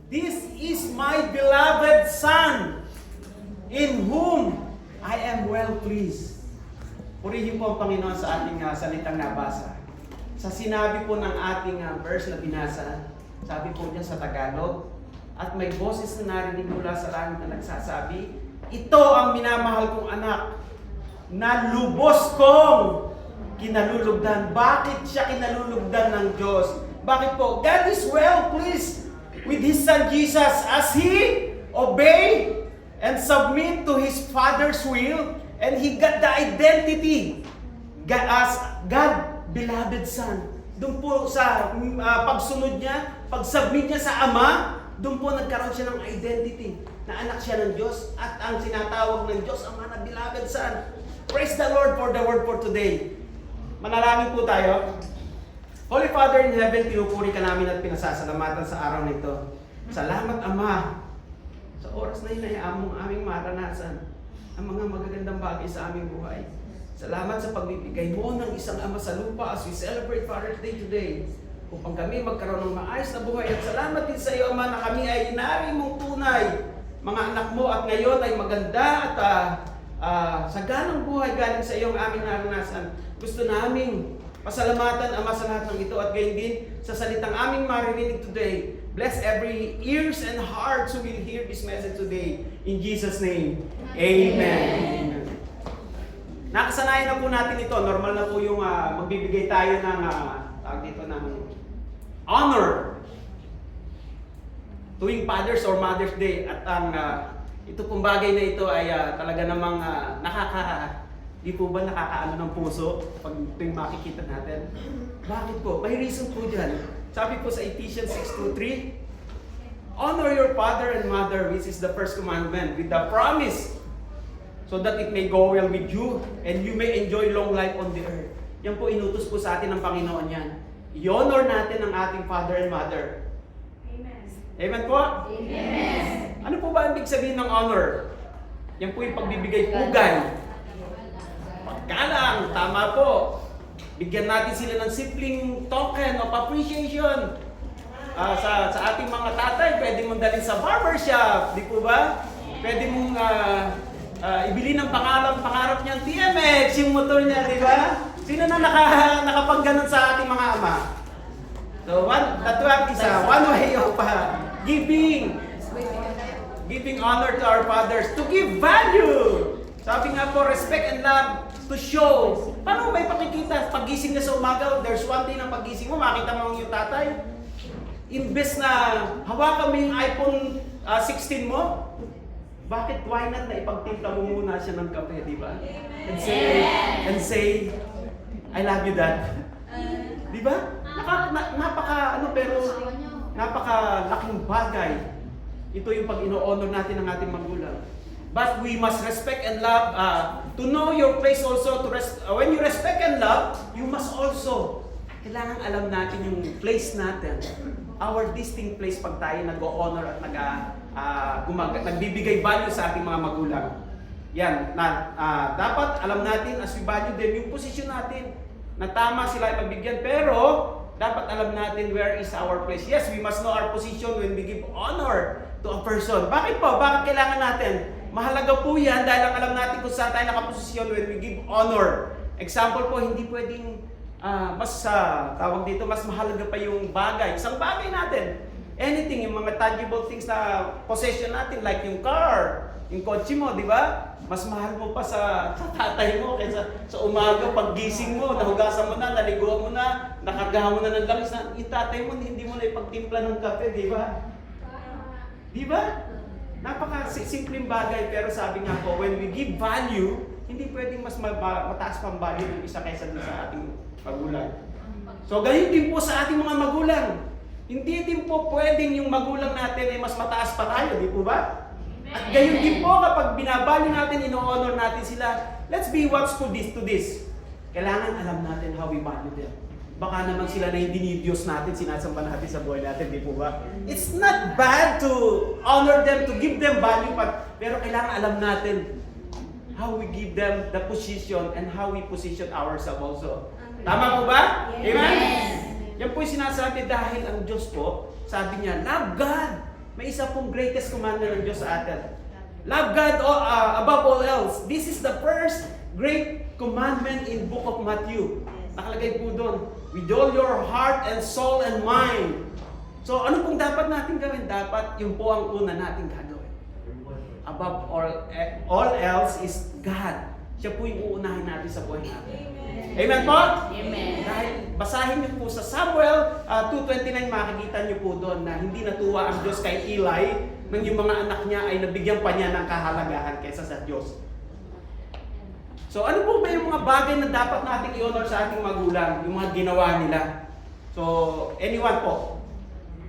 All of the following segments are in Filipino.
This is my beloved Son, in whom I am well pleased. Purihin po ang Panginoon sa ating salitang nabasa. Sa sinabi po ng ating verse na binasa, sabi po niya sa Tagalog, at may boses na narinig mula sa langit na nagsasabi, ito ang minamahal kong anak, na lubos kong kinalulugdan. Bakit siya kinalulugdan ng Diyos? Bakit po? God is well pleased with His Son Jesus as He obey and submit to His Father's will, and He got the identity as God, beloved Son. Doon po sa pagsunod niya, pag-submit niya sa Ama, doon po nagkaroon siya ng identity na anak siya ng Diyos at ang sinatawag ng Diyos, Ama na beloved Son. Praise the Lord for the word for today. Manalangin po tayo. Holy Father in heaven, pinupuri ka namin at pinasasalamatan sa araw na ito. Salamat, Ama, sa oras na hinayaan mong aming maranasan ang mga magagandang bagay sa aming buhay. Salamat sa pagbibigay mo ng isang Ama sa lupa as we celebrate Father's Day today upang kami magkaroon ng maayos na buhay. At salamat din sa iyo, Ama, na kami ay inari mong tunay, mga anak mo, at ngayon ay maganda at saganang buhay galing sa iyo ang aming naranasan. Gusto naming pasalamatan, Ama, sa lahat ng ito at gayon din sa salitang aming maririnig today. Bless every ears and hearts who will hear this message today. In Jesus' name, Amen. Nakasanayan na po natin ito. Normal na po yung magbibigay tayo ng tawag dito ng honor tuwing Father's or Mother's Day. At ang ito pong bagay na ito ay talaga namang di po ba nakakaano ng puso pag tuwing makikita natin? Bakit po? May reason po dyan. Sabi po sa Ephesians 6:2-3, honor your father and mother, which is the first commandment, with the promise, so that it may go well with you and you may enjoy long life on the earth. Yan po inutos po sa atin ng Panginoon yan. I-honor natin ang ating father and mother. Amen. Amen po? Amen. Ano po ba ang ibig sabihin ng honor? Yan po yung pagbibigay pugay. Pagkalang, tama po. Bigyan natin sila ng simpleng token of appreciation. Sa ating mga tatay, pwede mong dalhin sa barbershop, di po ba? Pwede mong ibili ng pangarap niyang TMX, yung motor niya, di ba? Sino na nakapagganon sa ating mga ama? So, that is one way of giving honor to our fathers, to give value. Sabi nga po, respect and love to show. Paano may pakikita? Paggising na sa umaga, there's one day ng paggising mo, makita mo yung tatay. Imbes na hawakan mo yung iPhone 16 mo, bakit why not na ipagtimpla mo muna siya ng kape, di ba? And say, I love you, Dad. Di ba? Napaka-laking bagay. Ito yung pag ino-honor natin ng ating magulang. But we must respect and love, to know your place also. When you respect and love, you must also, kailangan alam natin yung place natin. Our distinct place pag tayo nag-honor at nagbibigay value sa ating mga magulang. Yan, dapat alam natin as we value them, yung position natin, na tama sila ipabigyan, pero dapat alam natin where is our place. Yes, we must know our position when we give honor to a person. Bakit po? Bakit kailangan natin? Mahalaga po yan dahil alam natin kung saan tayo nakaposisyon when we give honor. Example po, hindi pwedeng mas mahalaga pa yung bagay. Isang bagay natin. Anything, yung mga tangible things na possession natin, like yung car, yung kotse mo, di ba? Mas mahal mo pa sa tatay mo kaysa sa umaga, paggising mo, nahugasan mo na, naliguan mo na, nakargahan mo na ng langis na, yung tatay mo, hindi mo na ipagtimpla ng kape, di ba? Di ba? Napaka-simpleng bagay, pero sabi nga po, when we give value, hindi pwedeng mas mataas pang value ng isa kaysa sa ating magulang. So, gayon din po sa ating mga magulang. Hindi din po pwedeng yung magulang natin ay mas mataas pa tayo, di po ba? At gayon din po kapag binavalue natin, ino-honor natin sila, let's be watchful to this. Kailangan alam natin how we value them. Baka naman sila na hindi ni Diyos natin, sinasamba natin sa buhay natin, di po ba? It's not bad to honor them, to give them value, pero kailangan alam natin how we give them the position and how we position ourselves also. Tama po ba? Amen? Yan po yung sinasabi dahil ang Diyos po, sabi niya, love God may isa pong greatest commandment ng Diyos sa atin. Love God above all else. This is the first great commandment in book of Matthew. Nakalagay po doon, with all your heart and soul and mind. So ano pong dapat natin gawin? Dapat yun po ang una natin gagawin. Above all else is God. Siya po yung uunahin natin sa buhay natin. Amen po? Amen. Dahil basahin niyo po sa Samuel 2:29, makikita niyo po doon na hindi natuwa ang Diyos kay Eli nang yung mga anak niya ay nabigyan pa niya ng kahalagahan kaysa sa Diyos. So ano po ba yung mga bagay na dapat nating i-honor sa ating magulang, yung mga ginawa nila? So anyone po?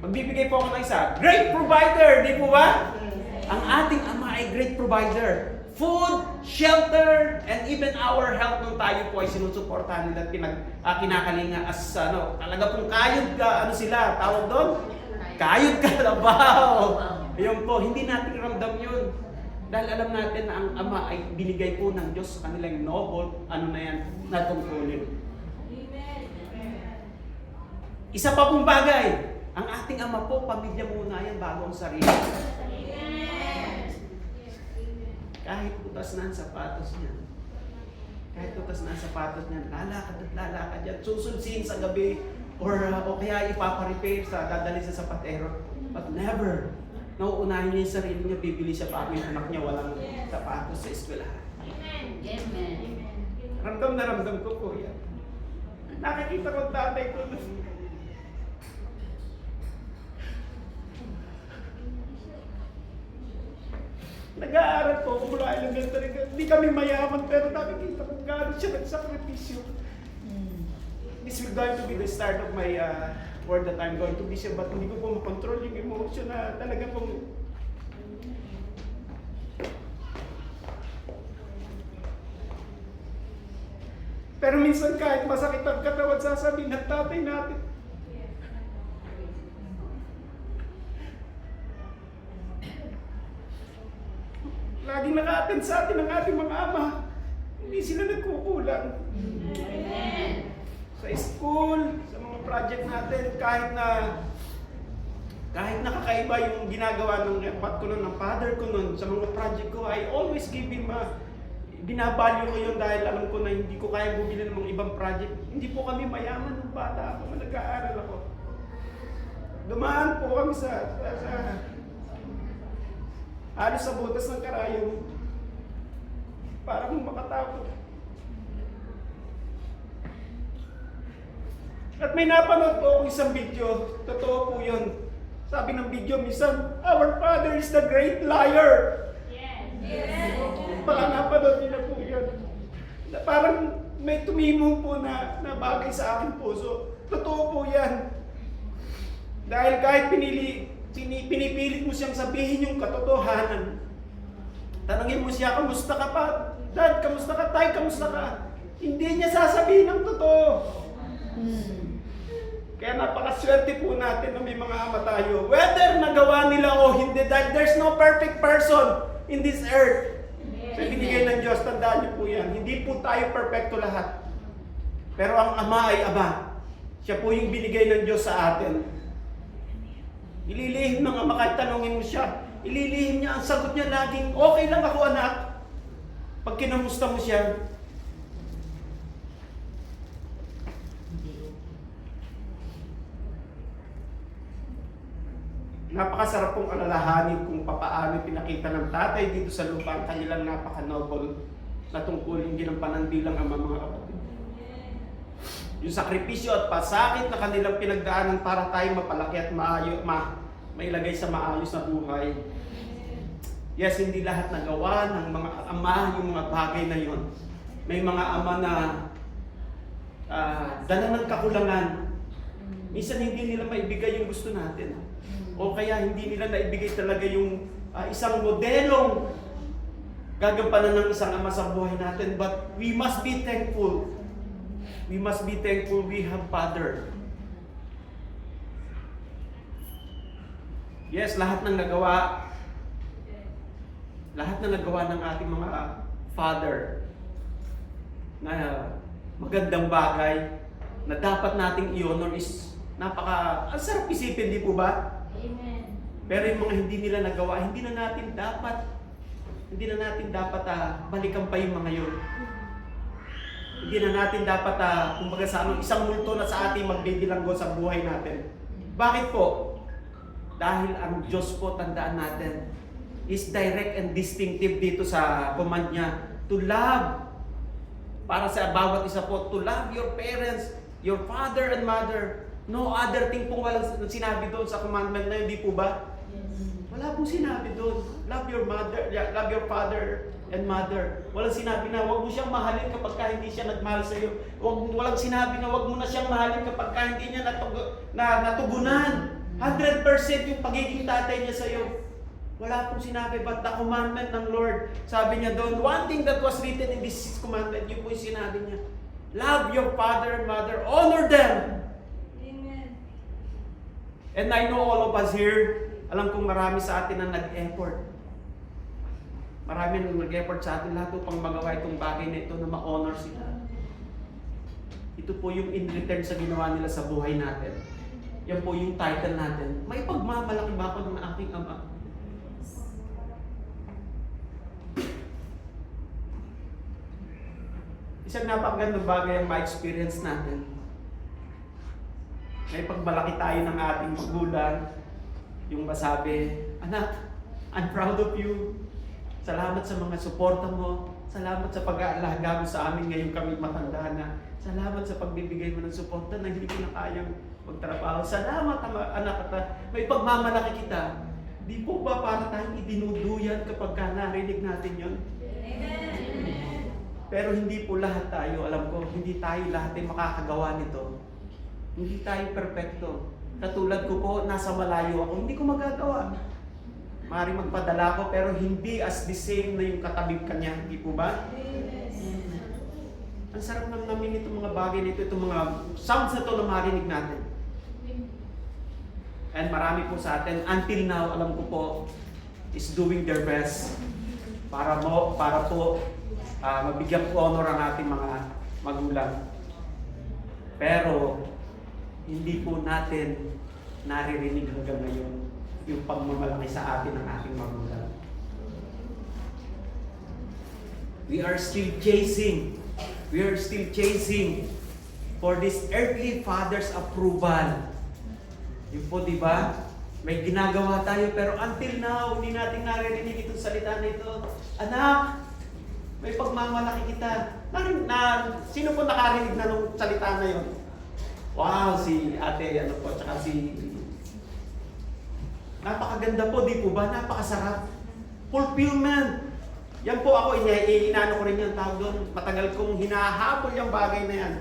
Magbibigay po ako ng isa. Great provider, di po ba? Ang ating ama ay great provider. Food, shelter, and even our health nung tayo po ay sinusuportahan nila at kinakalinga as talaga pong kayod ka, sila, tawag doon? Kayod kalabaw. Ayun po, hindi natin ramdam yun. Dahil alam natin na ang ama ay binigay po ng Diyos sa kanilang noble, natungkulin. Isa pa pong bagay, ang ating ama po, pamilya muna yan bago ang sarili. Kahit utas na ang sapatos niya, lalakad at lalakad yan, susunsin sa gabi, or kaya ipaparepair dadali sa sapatero. But never, nauunahin niya yung sarili niya, bibili siya pa yung anak niya walang sapatos sa eskwelahan. Amen. Ramdam na ramdam ko po yan. Nakikita ko tatay ko. Nag-aaral po, mula elementary. Hindi kami mayaman, pero nakikita ko gano'n siya nagsakripisyo. This will going to be the start of my word that I'm going to be siya, but hindi ko po makontrol yung emotion na talaga pong pero minsan kahit masakit ang katawan, sasabihin ng tatay natin, laging naka-attend sa atin ang ating mga ama. Hindi sila nagkukulang. Amen. Sa school, sa mga project natin, kahit nakakaiba yung ginagawa ng father ko nun, sa mga project ko, I always give him binabalyo ko yun dahil alam ko na hindi ko kaya bumili ng mga ibang project. Hindi po kami mayaman nung bata ako, nag-aaral ako. Dumaan po kami sa halos sa butas ng karayom para mong makatapos. At may napanood po akong isang video, totoo po yun. Sabi ng video, minsan, our father is the great liar. Yes. Baka napanood nila po yun. Na parang may tumimo po na bagay sa aking puso. Totoo po yan. Dahil kahit pinipilit mo siyang sabihin yung katotohanan. Tanungin mo siya, kamusta ka pa? Dad, kamusta ka? Tay, kamusta ka? Hindi niya sasabihin ang totoo. Kaya napakaswerte po natin na may mga ama tayo. Whether nagawa nila o hindi, dahil there's no perfect person in this earth. Sa binigay ng Diyos, tandaan niyo po yan. Hindi po tayo perfecto lahat. Pero ang Ama ay Ama. Siya po yung binigay ng Diyos sa atin. Ililihim ng Ama kahit tanungin mo siya. Ililihim niya, ang sagot niya laging, okay lang ako anak. Pag kinamusta mo siya, napakasarap pong alalahanin kung papaano pinakita ng tatay dito sa lupa ang kanilang napaka-noble na tungkulin ginampanan bilang ama, mga kapatid. Yung sakripisyo at pasakit na kanilang pinagdaanan para tayo mapalaki at mailagay sa maayos na buhay. Yes, hindi lahat nagawa ng mga ama yung mga bagay na yon. May mga ama na dala ng kakulangan. Minsan hindi nila maibigay yung gusto natin. O kaya hindi nila naibigay talaga yung isang modelong gagampanan ng isang ama sa buhay natin. But we must be thankful. We must be thankful we have Father. Yes, lahat ng nagawa ng ating mga Father na magandang bagay na dapat nating i-honor is ang sarap isipin, di po ba? Amen. Pero yung mga hindi nila nagawa, hindi na natin dapat balikan pa yung mga yun. Hindi na natin dapat, kumbaga sa isang multo na sa ating magbibilanggo sa buhay natin. Bakit po? Dahil ang Diyos po, tandaan natin, is direct and distinctive dito sa command niya to love. Para sa bawat isa po, to love your parents, your father and mother. No other thing pong walang sinabi doon sa commandment na yun, di po ba? Wala pong sinabi doon. Love your mother, love your father and mother. Walang sinabi na huwag mo siyang mahalin kapag hindi siya nagmahal sa iyo. Walang sinabi na huwag mo na siyang mahalin kapag hindi niya natugunan. 100% yung pagiging tatay niya sa iyo. Wala pong sinabi, but the commandment ng Lord, sabi niya doon, one thing that was written in this commandment, yun po yung sinabi niya. Love your father and mother, honor them. Amen. And I know all of us here, alam kong marami sa atin ang nag-effort. Marami nang nag-effort sa atin, lahat upang magawa itong bagay na ito na ma-honor sila. Ito po yung in return sa ginawa nila sa buhay natin. Yan po yung title natin. May pagmamalaki ba ako ng aking ama? Isang napakagandang bagay ang ma-experience natin. May pagmalaki tayo ng ating magulang, yung masabi, anak, I'm proud of you. Salamat sa mga suporta mo. Salamat sa pag-aalaga mo sa amin ngayong kami matanda na. Salamat sa pagbibigay mo ng suporta na hindi ko na kayang magtrabaho. Salamat anak, may pagmamalaki kita. Di po ba para tayong idinuduyan kapag narinig natin yun? Amen. Pero hindi po lahat tayo, alam ko, hindi tayo lahat ay makakagawa nito. Hindi tayo perfecto. Katulad ko po, nasa malayo ako, hindi ko magagawa. Maaaring magpadala ko, pero hindi as the same na yung katabi kanya, hindi po ba? Ang sarap namin itong mga bagay nito, itong mga sounds na ito na marinig natin. And marami po sa atin, until now, alam ko po, is doing their best para po mabigyan po honor ang ating mga magulang. Pero, hindi po natin naririnig hanggang ngayon yung pagmamalaki sa atin ng ating magulang. We are still chasing for this earthly father's approval. Yun po, di ba? May ginagawa tayo, pero until now, hindi natin naririnig itong salita na ito. Anak, may pagmamalaki kita. Sino po nakarinig na nung salita na yun? Wow, si ate, tsaka si... Napakaganda po, di po ba? Napakasarap. Fulfillment. Yan po ako, inaano ko rin yung tawag doon. Matagal kong hinahabol yung bagay na yan.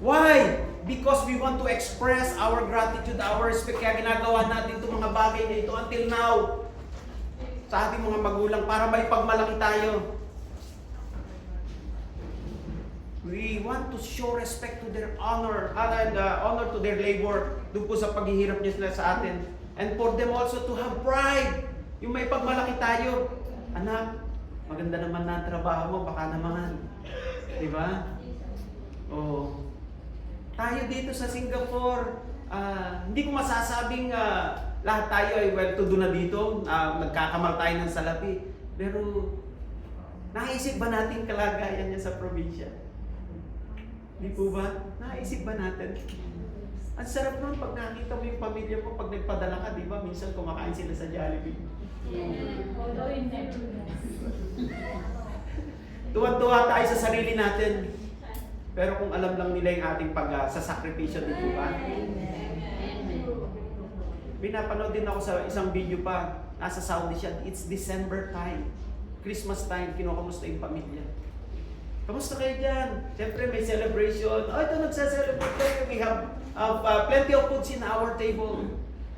Why? Because we want to express our gratitude, our respect. Kaya ginagawa natin itong mga bagay na ito until now. Sa ating mga magulang, para may pagmalaki tayo. We want to show respect to their honor and honor to their labor doon po sa paghihirap niya sila sa atin. And for them also to have pride. Yung may pagmalaki tayo. Anak, maganda naman na ang trabaho mo, baka naman. Diba? Oh. Tayo dito sa Singapore, hindi ko masasabing lahat tayo ay well-to-do na dito, nagkakamal tayo ng salapi. Pero, naisip ba natin kalagayan niya sa probinsya? Di po ba? Naisip ba natin? Ang sarap nun pag nakita mo yung pamilya mo, pag nagpadala ka, di ba? Minsan kumakain sila sa Jollibee. Tuwan-tuwa tayo sa sarili natin. Pero kung alam lang nila yung ating pagsasakripisyo, di po ba? Pinapanood din ako sa isang video pa. Nasa Saudi siya. It's December time. Christmas time. Kinukamusta yung pamilya. Kamusta kayo dyan? Siyempre may celebration. Oh, ito nagsa-celebrate kayo. We have plenty of foods in our table.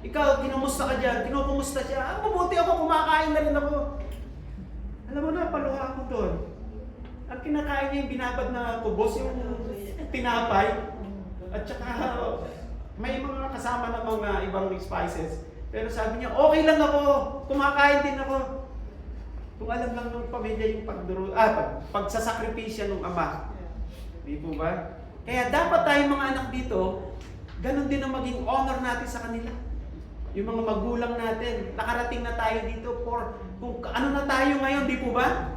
Ikaw, kinumusta ka dyan? Kinukumusta siya? Mabuti ako, kumakain na rin ako. Alam mo na, paluha ako doon. Ang kinakain niya yung binabad na kubos, yung tinapay. At saka may mga kasama ng mga ibang spices. Pero sabi niya, okay lang ako, kumakain din ako. Kung alam lang ng pamilya yung pagsasakripisya ng ama. Di po ba? Kaya dapat tayong mga anak dito, ganun din ang maging honor natin sa kanila. Yung mga magulang natin, nakarating na tayo dito for kung ano na tayo ngayon, di po ba?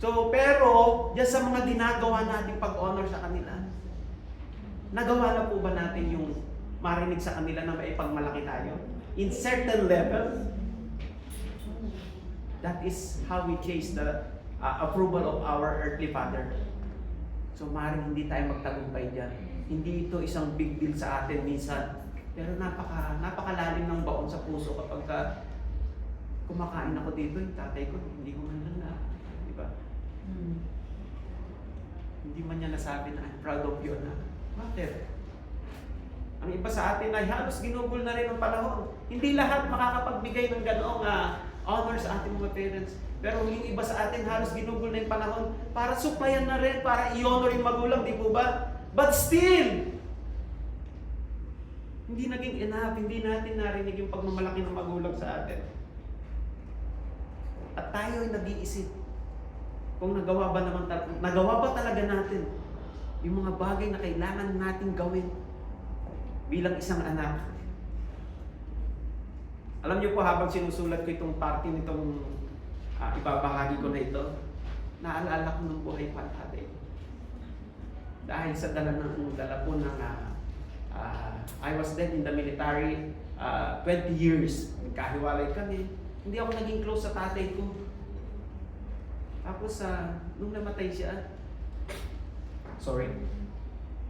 So, pero, diyan sa mga ginagawa natin pag-honor sa kanila, nagawa na po ba natin yung marinig sa kanila na maipagmalaki tayo? In certain level, that is how we chase the approval of our earthly father. So, maaaring hindi tayo magtagumpay dyan. Hindi ito isang big deal sa atin minsan. Pero napakalalim ng baon sa puso kapag kumakain ako dito, yung tatay ko, hindi ko man lang na, di ba? Hindi man niya nasabi na, I'm proud of you, anak. Bakit? Ang iba sa atin ay halos ginugol na rin ang panahon. Hindi lahat makakapagbigay ng ganoong honor sa ating mga parents. Pero yung iba sa atin halos ginugol na yung panahon para suplayan na rin, para i-honor yung magulang, di po ba? But still, hindi naging enough, hindi natin narinig yung pagmamalaki ng magulang sa atin. At tayo ay nag-iisip kung nagawa ba talaga natin yung mga bagay na kailangan nating gawin bilang isang anak. Alam niyo po, habang sinusulat ko itong party nitong ibabahagi ko na ito, naalala ko ng buhay pa tatay. Dahil sa dala po ng I was then in the military 20 years. Nagkahiwalay kami. Hindi ako naging close sa tatay ko. Tapos nung namatay siya, sorry,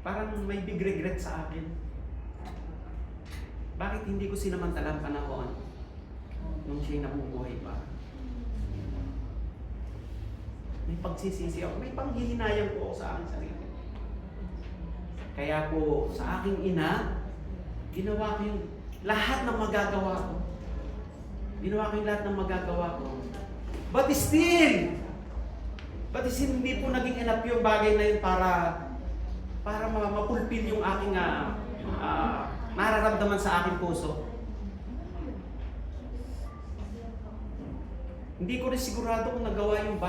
parang may big regret sa akin. Bakit hindi ko sinamantalang panahon nung siya'y nabubuhay pa? May pagsisisi ako, may panghihinayang po ako sa aking sarili. Kaya po, sa aking ina, ginawa ko yung lahat ng magagawa ko. Ginawa ko yung lahat ng magagawa ko. But still, hindi po naging enough yung bagay na yun para mapulpil yung aking nararamdaman sa aking puso. Hindi ko rin sigurado kung nagawa yung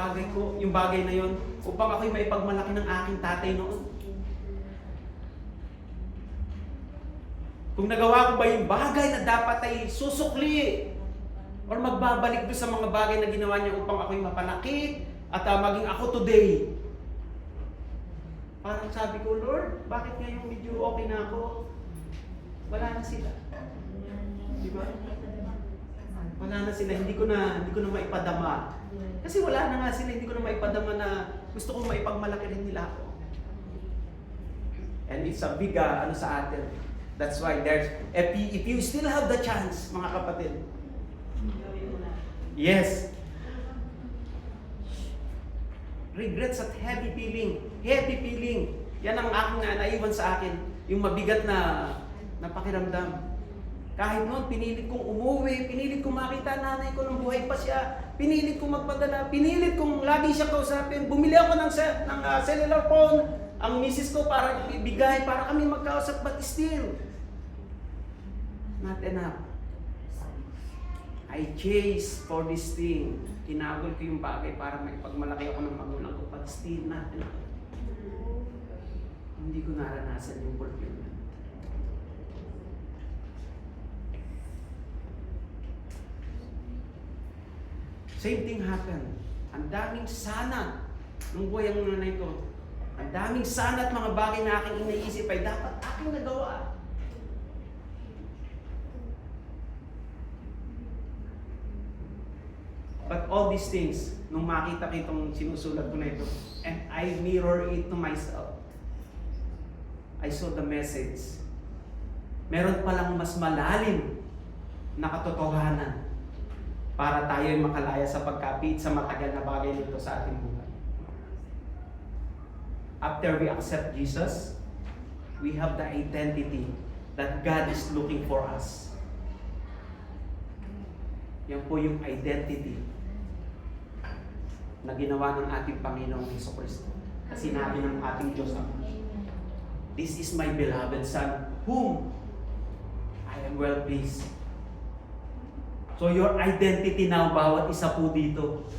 bagay na yun upang ako'y maipagmalaki ng aking tatay noon. Kung nagawa ko ba yung bagay na dapat ay susukli or magbabalik doon sa mga bagay na ginawa niya upang ako'y mapalaki at maging ako today. Parang sabi ko, Lord, bakit ngayon medyo okay na ako? Wala na sila. Di ba? Wala na sila, hindi ko na maipadama. Kasi wala na nga sila, hindi ko na maipadama na gusto kong maipagmalaki rin nila ako. And it's a big sa atin. That's why if you still have the chance, mga kapatid. Yes. Regrets at heavy feeling. Yan ang aking naiwan sa akin. Yung mabigat na pakiramdam. Kahit noon, pinilit kong umuwi, pinilit kong makita nanay ko nung buhay pa siya, pinilit kong magpadala, pinilit kong lagi siya kausapin. Bumili ako ng cellular phone, ang misis ko para ibigay, para kami magkausap, but still, not enough. I chase for this thing. Tinagol ko yung bagay para maipagmalaki ako ng magulang ko, but still not enough. Hindi ko naranasan yung fulfillment. Same thing happened. Ang daming sana nung buhay ang nanay ko. Ang daming sana at mga bagay na aking iniisip ay dapat aking nagawa. But all these things, nung makita ko itong sinusulat ko na ito, and I mirror it to myself, I saw the message. Meron palang mas malalim na katotohanan para tayo ay makalaya sa pagkapit sa matagal na bagay nito sa ating buhay. After we accept Jesus, we have the identity that God is looking for us. Yan po yung identity na ginawa ng ating Panginoong Jesucristo. Kasi sinabi ng ating Diyos, this is my beloved Son, whom I am well pleased. So your identity now, bawat isa po dito,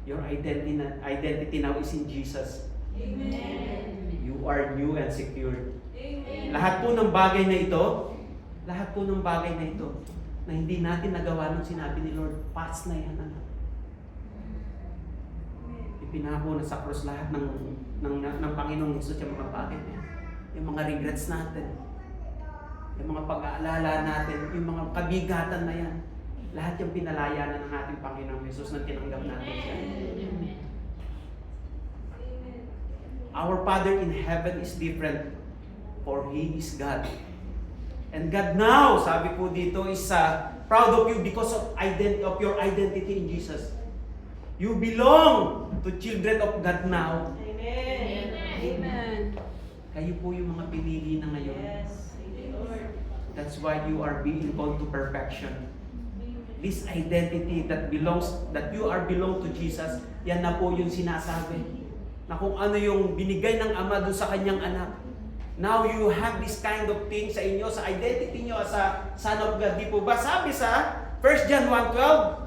your identity now is in Jesus. Amen. You are new and secure. Amen. Lahat po ng bagay na ito, Lahat po ng bagay na ito na hindi natin nagawa nung sinabi ni Lord, past na yan, anak. Ipinako na sa cross lahat ng Panginoong Hesus yung mga bagay na yan. Yung mga regrets natin, yung mga pag-aalala natin, yung mga kabigatan na yan. Lahat yung pinalaya na ng ating Panginoong Hesus na tinanggap natin siya. Amen. Our Father in heaven is different, for He is God. And God now, sabi po dito, is proud of you because of your identity in Jesus. You belong to children of God now. Amen. Amen. Kayo po yung mga pinili na ngayon. Yes. Thank you, Lord. That's why you are being called to perfection. This identity that you are belong to Jesus, yan na po yung sinasabi. Na kung ano yung binigay ng Ama doon sa kanyang anak. Now you have this kind of thing sa inyo, sa identity nyo as a son of God. Di po ba? Sabi sa 1 John 1:12?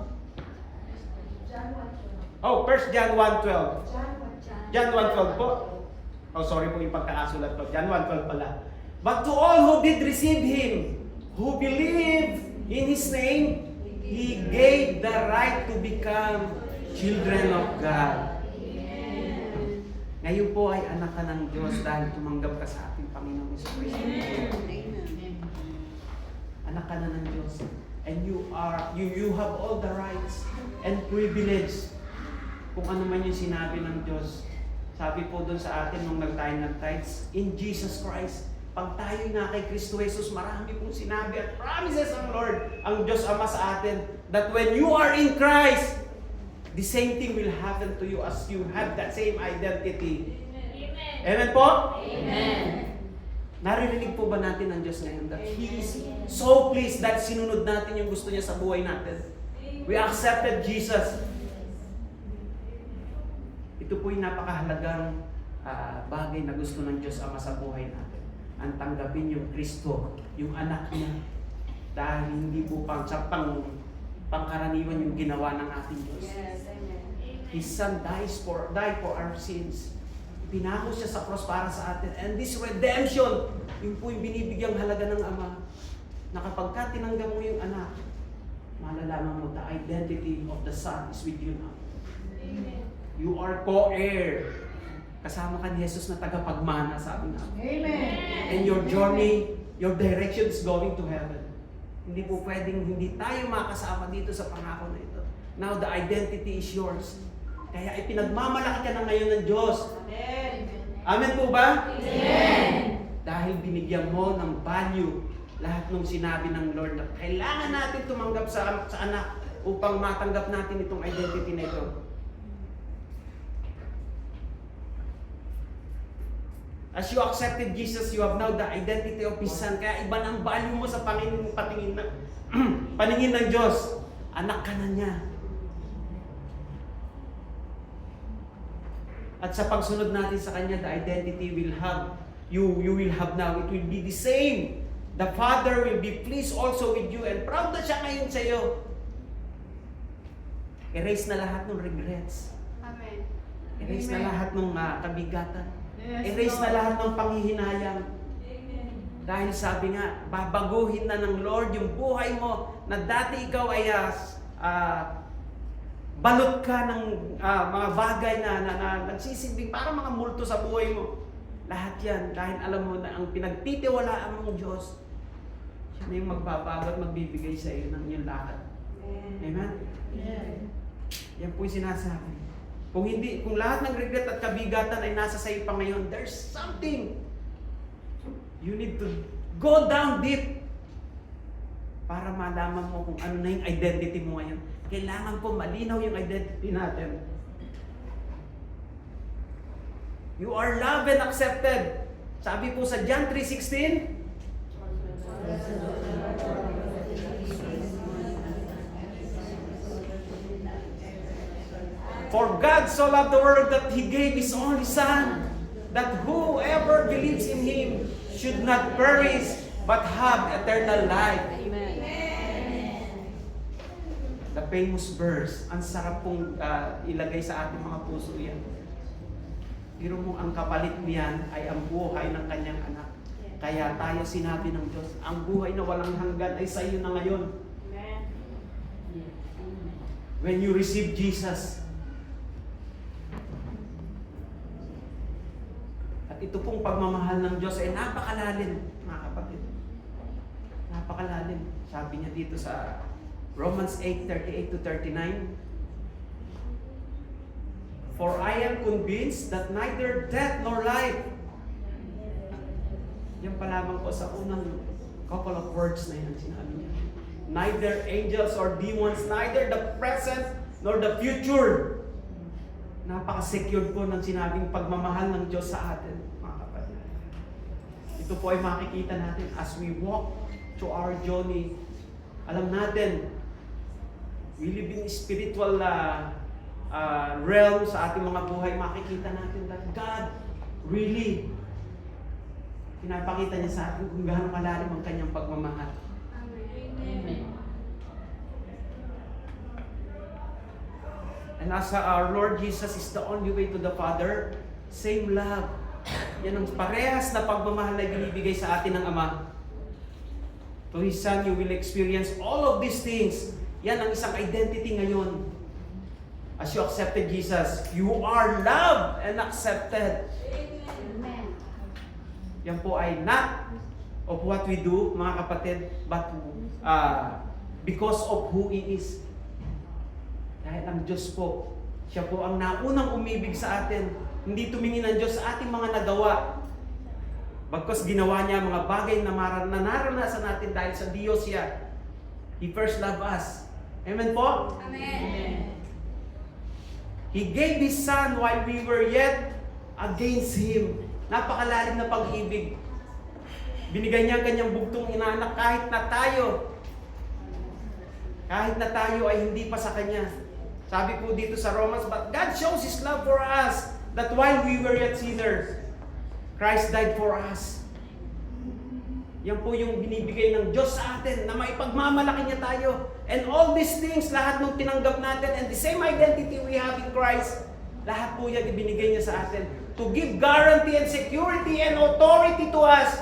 Oh, 1 John 1:12. John 1:12 po. Oh, sorry po yung pagkakasulat ko. John 1:12 pala. But to all who did receive Him, who believe in His name, He gave the right to become children of God. Ngayon po ay anak ka ng Diyos dahil tumanggap ka sa ating Panginoong Hesus. Anak ka na ng Diyos. And you have all the rights and privilege. Kung ano man yung sinabi ng Diyos. Sabi po doon sa atin nung nagtayo ng tithes, in Jesus Christ, pag tayo na kay Kristo Jesus, marami pong sinabi at promises ang Lord, ang Diyos Ama sa atin, that when you are in Christ, the same thing will happen to you as you have that same identity. Amen po? Amen. Naririnig po ba natin ang Diyos ngayon that He is so pleased that sinunod natin yung gusto niya sa buhay natin? We accepted Jesus. Ito po yung napakahalagang bagay na gusto ng Diyos Ama sa buhay natin. Ang tanggapin yung Kristo, yung anak niya. Dahil hindi po pangkaraniwan yung ginawa ng ating Diyos. Yes. Amen. His Son died for our sins. Pinako siya sa cross para sa atin. And this redemption, yung po yung binibigyang halaga ng Ama, na kapag ka tinanggap mo yung anak, malalaman mo the identity of the Son is with you now. Amen. You are co-heir. Kasama ka ni Jesus na tagapagmana, sabi nga. Amen. And your journey, your direction is going to heaven. Hindi po pwedeng hindi tayo makasama dito sa pangako na ito. Now the identity is yours. Kaya ipinagmamalaki ka na ngayon ng Diyos. Amen. Amen po ba? Amen. Dahil binigyan mo ng value lahat ng sinabi ng Lord na kailangan natin tumanggap sa anak upang matanggap natin itong identity na ito. As you accepted Jesus, you have now the identity of His Son. Kaya iba ng value mo sa paningin ng Diyos. Anak ka na niya. At sa pagsunod natin sa Kanya, the identity will have, you will have now. It will be the same. The Father will be pleased also with you and proud na siya ngayon sa iyo. Erase na lahat ng regrets. Amen. Erase na lahat ng kabigatan. Yes, Erase na Lord. lahat ng panghihinayang. Amen. Dahil sabi nga, babaguhin na ng Lord yung buhay mo na dati ikaw ay balot ka ng mga bagay na nagsisilbing para mga multo sa buhay mo. Lahat yan dahil alam mo na ang pinagtitiwalaan mong Diyos, siya na yung magbabago at magbibigay sa iyo ng iyong lahat. Amen? Amen. Yan po yung sinasabi. Kung lahat ng regret at kabigatan ay nasa sa iyo pa ngayon, there's something. You need to go down deep para malaman mo kung ano na yung identity mo ngayon. Kailangan po malinaw yung identity natin. You are loved and accepted. Sabi po sa John 3:16, for God so loved the world that He gave His only Son, that whoever believes in Him should not perish, but have eternal life. Amen. The famous verse, ang sarap pong ilagay sa ating mga puso yan. Pero mo ang kapalit niyan ay ang buhay ng kanyang anak. Yes. Kaya tayo sinabi ng Diyos, ang buhay na walang hanggan ay sa iyo na ngayon. Amen. Yes. Amen. When you receive Jesus. At ito pong pagmamahal ng Diyos ay napakalalim, mga kapatid. Napakalalim. Sabi niya dito sa Romans 8:38 to 39. For I am convinced that neither death nor life. Yan pa lamang po sa unang couple of words na yan sinabi niya. Neither angels or demons, neither the present nor the future. Napaka-secure po ng sinabing pagmamahal ng Diyos sa atin, mga kapatid. Ito po ay makikita natin as we walk to our journey. Alam natin, we live in spiritual realm sa ating mga buhay. Makikita natin that God really pinapakita niya sa atin kung gaano kalalim ang kanyang pagmamahal. Amen. And as our Lord Jesus is the only way to the Father, same love. Yan ang parehas na pagmamahal na binibigay sa atin ng Ama. To His Son, you will experience all of these things. Yan ang isang identity ngayon. As you accepted Jesus, you are loved and accepted. Amen. Yan po ay not of what we do, mga kapatid, but because of who He is. Dahil ang Diyos po, siya po ang naunang umibig sa atin. Hindi tumingin ang Diyos sa ating mga nagawa. Bagkus ginawa niya mga bagay na naranasan natin dahil sa Diyos siya. He first loved us. Amen po? Amen. He gave His Son while we were yet against Him. Napakalalim na pag-ibig. Binigay niya ang kanyang bugtong inaanak kahit na tayo ay hindi pa sa Kanya. Sabi po dito sa Romans, but God shows His love for us, that while we were yet sinners, Christ died for us. Yan po yung binibigay ng Diyos sa atin, na maipagmamalaki niya tayo. And all these things, lahat nung tinanggap natin, and the same identity we have in Christ, lahat po yan ibinigay niya sa atin. To give guarantee and security and authority to us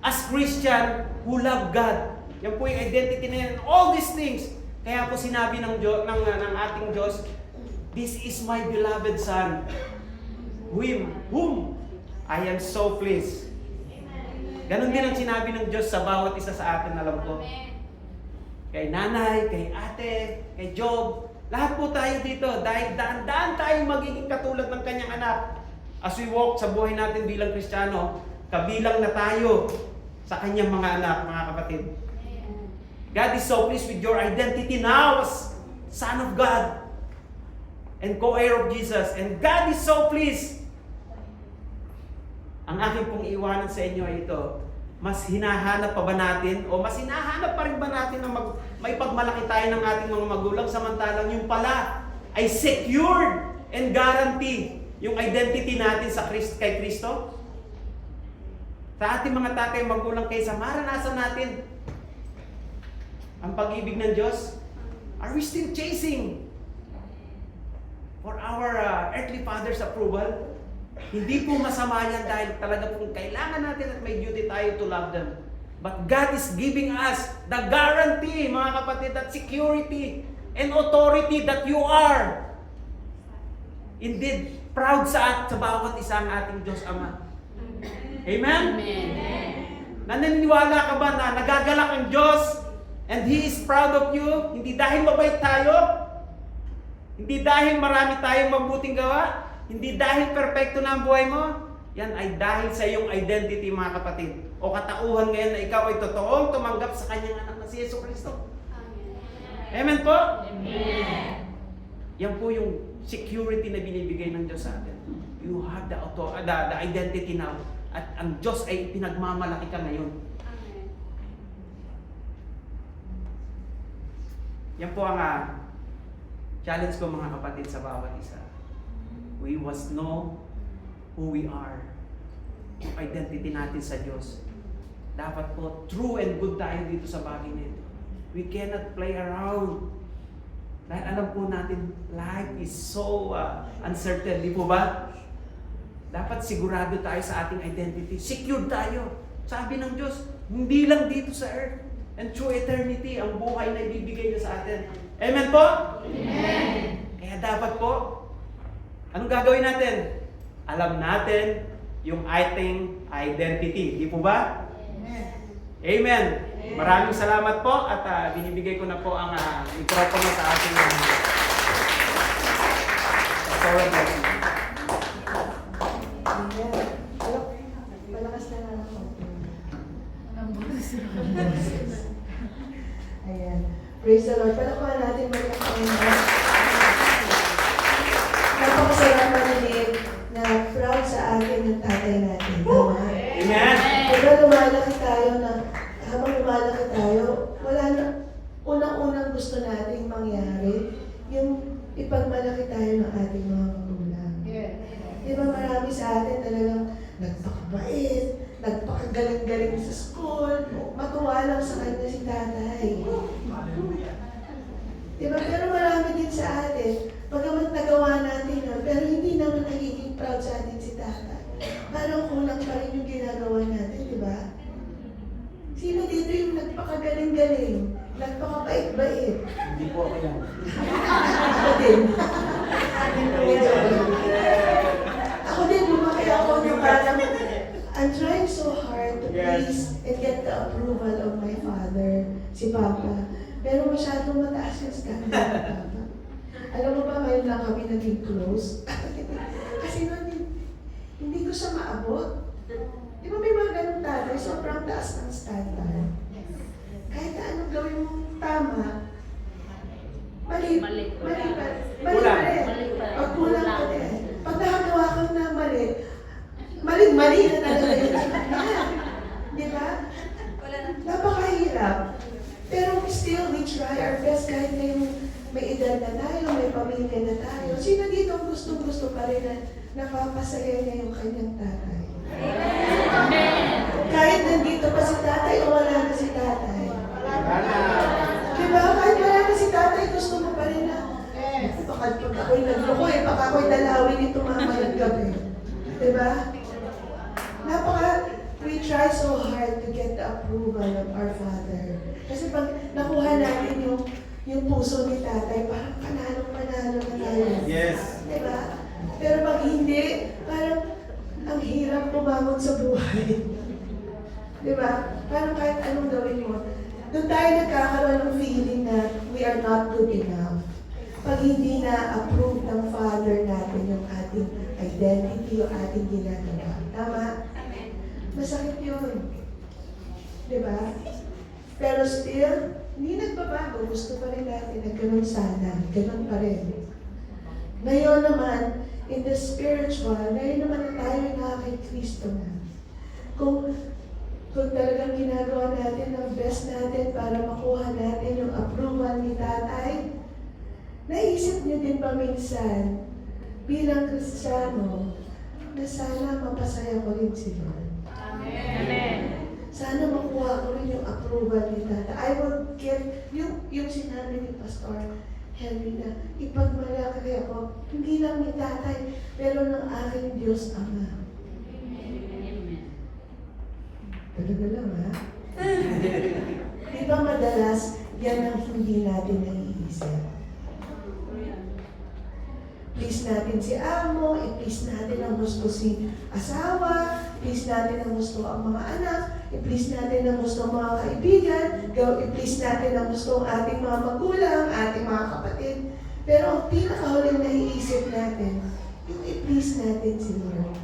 as Christian who love God. Yan po yung identity na yan. All these things. Kaya po sinabi ng ating Diyos, this is my beloved Son, whom I am so pleased. Ganon din ang sinabi ng Diyos sa bawat isa sa atin, alam ko. Kay nanay, kay ate, kay Job, lahat po tayo dito dahil daan-daan tayo magiging katulad ng kanyang anak. As we walk sa buhay natin bilang Kristiyano, kabilang na tayo sa kanyang mga anak, mga kapatid. God is so pleased with your identity now as Son of God and co-heir of Jesus. And God is so pleased. Ang aking pong iwanan sa inyo ay ito, mas hinahanap pa ba natin o mas hinahanap pa rin ba natin na may pagmalaki tayo ng ating mga magulang samantalang yung pala ay secured and guarantee yung identity natin sa kay Kristo? Sa ating mga tatay magulang kaysa maranasan natin ang pag-ibig ng Diyos, are we still chasing for our earthly father's approval? Hindi po masama yan dahil talaga pong kailangan natin at may duty tayo to love them. But God is giving us the guarantee, mga kapatid, that security and authority that you are indeed proud sa bawat isa ng ating Diyos Ama. Amen? Amen. Naniniwala ka ba na nagagalak ang Diyos and He is proud of you? Hindi dahil mabait tayo, hindi dahil marami tayong mabuting gawa, hindi dahil perpekto na ang buhay mo, yan ay dahil sa iyong identity, mga kapatid. O katauhan ngayon na ikaw ay totoong tumanggap sa kanyang anak na si Yesu Kristo. Amen po? Amen. Yan po yung security na binibigay ng Diyos sa atin. You have the identity now. At ang Diyos ay pinagmamalaki ka ngayon. Yan po ang challenge ko, mga kapatid, sa bawat isa. We must know who we are. Yung identity natin sa Diyos. Dapat po true and good tayo dito sa bagay na ito. We cannot play around. Dahil alam po natin, life is so uncertain. Di po ba? Dapat sigurado tayo sa ating identity. Secure tayo. Sabi ng Diyos, hindi lang dito sa earth. And through eternity, ang buhay na ibibigay niya sa atin. Amen po? Amen. Kaya dapat po, anong gagawin natin? Alam natin yung ating identity. Di po ba? Amen. Maraming salamat po at binibigay ko na po ang mikropono sa ating Pastor Blessing. Amen. Malakas na lang ako. Ayan. Praise the Lord. Palakpakan natin malakas na. Napakasarap marinig na proud sa atin yung tatay natin. Tama? Amen. Diba lumalaki tayo na habang lumalaki tayo, wala na, unang-unang gusto nating mangyari, yung ipagmalaki tayo ng ating mga magulang. Diba marami sa atin talagang nagpakabait, nagpakagaling-galing sa school, matuwa lang sa kanya si tatay. Diba? Pero marami din sa atin, pagkamat nagawa natin yun, pero hindi naman nagiging proud sa atin si tatay. Parang kulang pa rin yung ginagawa natin, di ba? Sino dito yung nagpakagaling-galing, nagpakabait-bait? Hindi po ako yan. Ako din. Ako din, lumaki ako yung parang, I'm trying so hard to please and get the approval of my father, si Papa. Pero masyadong mataas yung standard ni Papa. Alam mo ba, ngayon lang kami naging close. Kasi noon, hindi ko siya maabot. Di ba may mga ganun tatay, sobrang taas ng standard. Kahit na anong gawin mong tama, mali pa rin. Pag kulang pa rin. Pag nakagawa kang na mali na talaga yun. Di ba? Napakahirap. Pero still, we try our best kahit may edad na tayo, may pamilya na tayo. Sino dito ang gustong-gusto pa rin na napapasaya niya yung kanyang tatay? Kahit nandito pa si tatay o wala na si tatay. Diba? Kahit wala na si tatay, gusto mo pa rin na, baka pag ako'y nagloko baka ako'y dalawin ito mamayang gabi. Diba? We try so hard to get the approval of our Father. Kasi pag nakuha natin yung puso ni tatay, parang panalo na tayo. Yes. Diba? Pero pag hindi, parang ang hirap bumangon sa buhay. Diba? Parang kahit anong gawin mo, doon tayo nagkakaroon ng feeling na we are not good enough. Pag hindi na approve ng Father natin yung ating identity, yung ating ginagawa. Tama? Masakit yun. Diba? Pero still, hindi nagbabago. Gusto pa rin natin na ganun sana. Ganun pa rin. Ngayon naman, in the spiritual, ngayon naman na tayo na kay Kristo na. Kung talagang ginagawa natin ang best natin para makuha natin yung approval ni tatay, naisip niyo din ba minsan, bilang Kristiyano, na sana mapasaya ko rin si Lord. Amen. Sana makuha ko rin yung approval ni Tata. I will get, yung sinabi ni Pastor Henry na ipagmalaki ako, hindi lang ni Tatay, pero ng aking Diyos Ama. Talaga lang, ha? Di ba madalas, yan ang hindi natin naiisip. Please natin si amo, i-please natin ang gusto si asawa, i-please natin ang gusto ang mga anak, i-please natin ang gusto ang mga kaibigan, i-please natin ang gusto ang ating mga magulang, ating mga kapatid. Pero ang pinakahuling naiisip natin, yung i-please natin si Lord.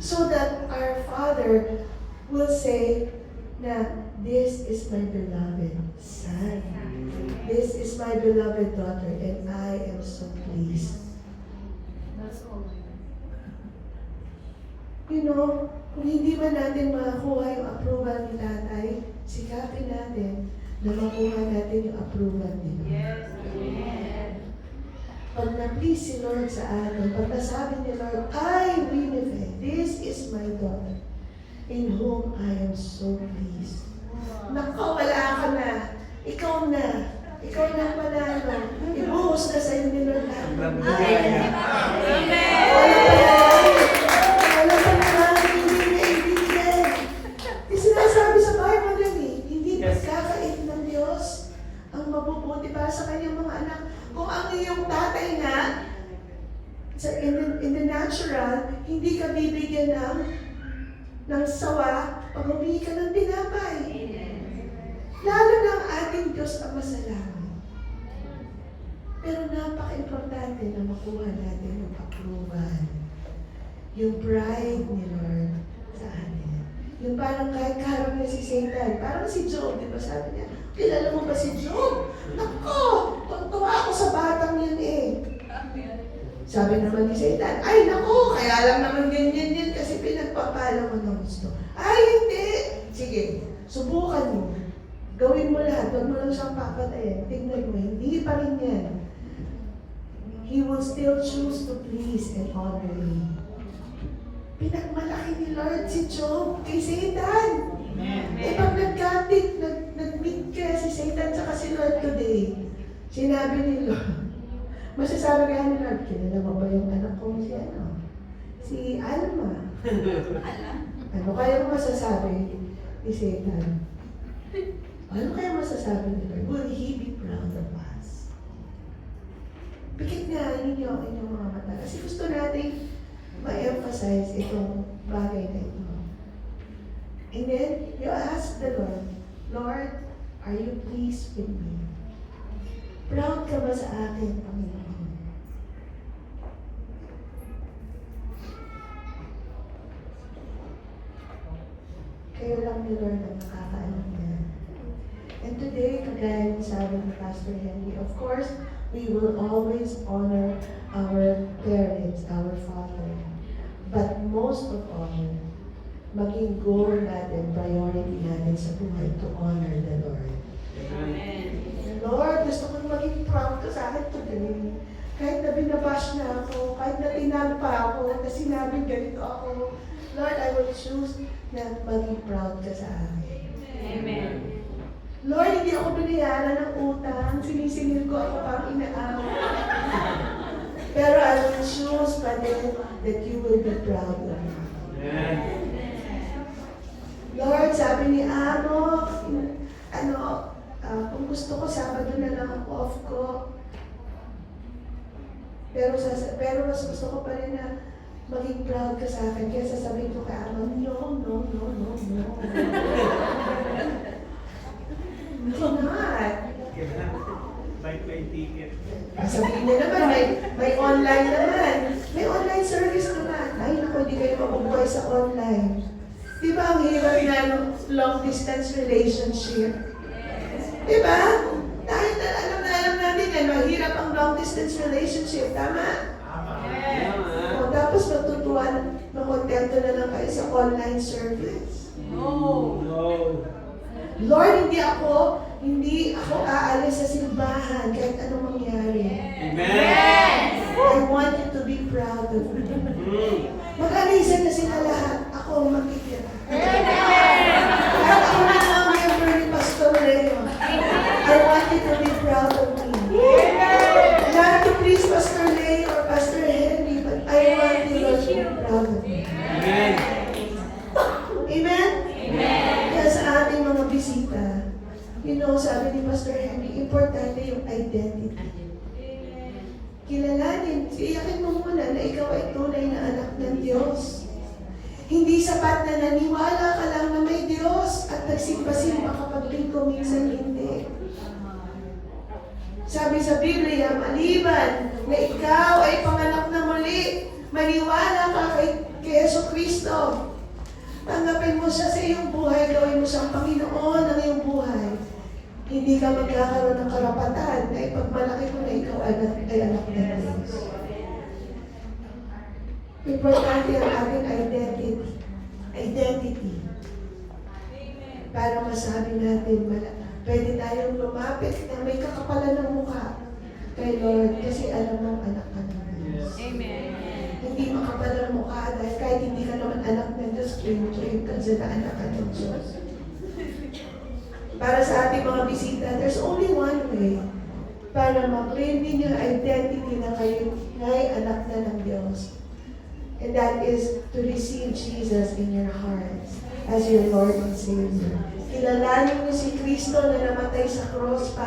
So that our Father will say na, this is my beloved son. This is my beloved daughter, and I am so pleased. That's all. You know, kung hindi man natin makakuha yung approval ni tatay, sikapin natin na makuha natin yung approval ni Lord. Yes. Amen. Pag na-please si Lord sa atin, pag nasabi ni Lord, I, Winifred, this is my daughter, in whom I am so pleased. Naku, wala ka na. Ikaw na. Ikaw na panalo. Ibuhos na sa'yo ni Lord lahat. Amen. Wala pa naman. Wala pa naman. Hindi na ibigyan. ang iyong tatay nga, in the natural, hindi ka bibigyan ng sawa pag humingi ka ng tinapay. Lalo na ang ating Diyos ang masalamat. Pero napaka-importante na makuha natin yung approval. Yung pride ni Lord sa atin. Yung parang kahit kaharap na si Satan. Parang si Job, di ba sabi niya, kilala mo ba si Job? Nako, tuwa ako sa batang yun eh. Sabi naman ni Satan, ay nako, kaya lang naman ganyan yan kasi pinagpapala mo ng gusto. Ay hindi! Sige, subukan mo. Gawin mo lahat, huwag mo lang siyang papatayin. Tingnan mo, hindi pa rin yan. He will still choose to please and honor me. Pinagmalaki ni Lord si Job kay Satan. Eh pag nag-meet kaya si Satan saka si Lord today, sinabi ni Lord, masasabi kaya ni Lord, kilala mo ba yung anak ko si Alma? Ano kaya masasabi ni Satan? Ano kaya masasabi ni Lord? Will He be proud of us? Pikit nga ninyo ang inyong mga mata. Kasi gusto natin ma-emphasize itong bagay na ito. And then, you ask the Lord, Lord, are you pleased with me? Proud ka ba sa akin, Panginoon? Kayo lang ni Lord ang nakakaalam niya. And today, kagaya ng sabi ni Pastor Henry, of course, we will always honor our parents, our father. But most of all, maging goal natin, priority natin sa buhay to honor the Lord. Amen. Lord, gusto kong maging proud ka sa akin today. Kahit na binabash na ako, kahit na tinampa ako, na sinabing ganito ako, Lord, I will choose na maging proud ka sa akin. Amen. Lord, hindi ako binayaran ng utang. Sinisingil ko ako pang inaaway. Pero I will choose pa din that you will be proud of me. Lord, sabi ni Amo, kung gusto ko, Sabado na lang ang off ko. Pero mas gusto ko pa rin na maging proud ka sa akin. Kaya sasabihin ko kay Amo, no. No, not. Buy plane ticket. Sabihin niya naman, may online naman. May online service naman. Ay, naku, hindi kayo mabubuhay sa online. Di ba ang hirap na ng long distance relationship? Di ba? Dahil alam natin yan, mahirap ang long distance relationship. Tama? O, tapos matutuwa, makontento na lang kayo sa online service. No. Lord, hindi ako aalis sa simbahan kahit anong mangyari. Amen. I want you to be proud of me. Mag-alisan na sila lahat. Ako ang makikita. Kahit ako na ang member ni Pastor Leo. I want you to be proud of me. Not to please Pastor Leo or Pastor Henry, but I want you to be proud of me. Amen. Amen? Kaya sa ating mga bisita, sabi ni Pastor Henry, importante yung identity. Kilalanin, iyakin mo muna na ikaw ay tunay na anak ng Diyos. Hindi sapat na naniwala ka lang na may Diyos at nagsimba-simba kapag linggo, minsan hindi. Sabi sa Biblia, maliban na ikaw ay panganak na muli, maniwala ka kay Yesu Kristo. Tanggapin mo siya sa iyong buhay, gawin mo siyang Panginoon ng iyong buhay. Hindi ka magkakaroon ng karapatan na ipagmalaki mo na ikaw ay anak ng Diyos. Importante ang ating identity. Para masabi natin, pwede tayong lumapit na may kakapalan ng mukha kay Lord kasi alam mo anak ka ng Diyos. Amen. Hindi makapal ang mukha dahil kahit hindi ka naman anak ng Diyos, claim ka dyan na anak ka ng Diyos. Para sa ating mga bisita, there's only one way para ma-claim din yung identity na kayo ngay anak na ng Diyos. And that is to receive Jesus in your hearts as your Lord and Savior. Kilalanin niyo si Kristo na namatay sa cross para